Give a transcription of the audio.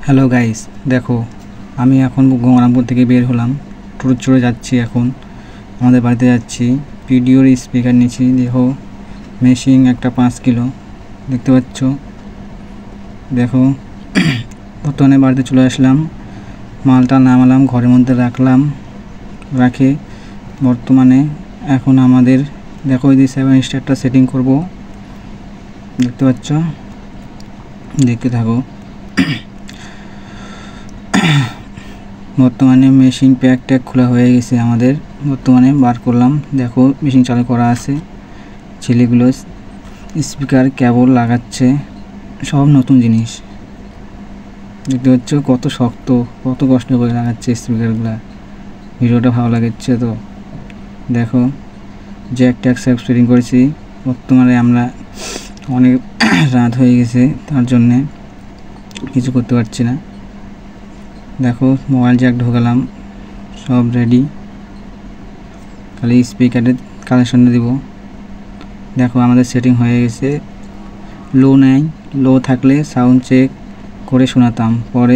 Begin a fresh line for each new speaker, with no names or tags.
Hello guys, দেখো আমি এখন গঙ্গারামপুর থেকে বের হলাম, টোটো চড়ে যাচ্ছি। এখন আমাদের বাড়িতে যাচ্ছি। ভিডিওর স্পিকার নিয়েছি, দেখো মেশিন একটা 5 কিলো দেখতে পাচ্ছ। দেখো বর্তমানে বাড়িতে চলে আসলাম, মালটা নামালাম, ঘরের মধ্যে রাখলাম। রাখে বর্তমানে এখন আমাদের দেখো এই 7 স্টারটা সেটিং করব, দেখতে পাচ্ছ, দেখতে থাকো। বর্তমানে মেশিন প্যাক ট্যাগ খোলা হয়ে গেছে আমাদের, বর্তমানে বার করলাম। দেখো মেশিন চালু করা আছে, ছেলেগুলো স্পিকার কেবল লাগাচ্ছে, সব নতুন জিনিস দেখতে পাচ্ছ। কত শক্ত, কত কষ্ট করে লাগাচ্ছে স্পিকারগুলো। ভিডিওটা ভালো লাগছে তো দেখো। জ্যাক ট্যাগ সব সেটিং করেছি। বর্তমানে আমরা অনেক রাত হয়ে গেছে, তার জন্যে কিছু করতে পারছি না। দেখো মোবাইল জ্যাক ঢোকালাম, সব রেডি, খালি স্পিকারের কানেকশনটা দিব। দেখো আমাদের সেটিং হয়ে গেছে। লো নেই, লো থাকলে সাউন্ড চেক করে শোনাতাম, পরে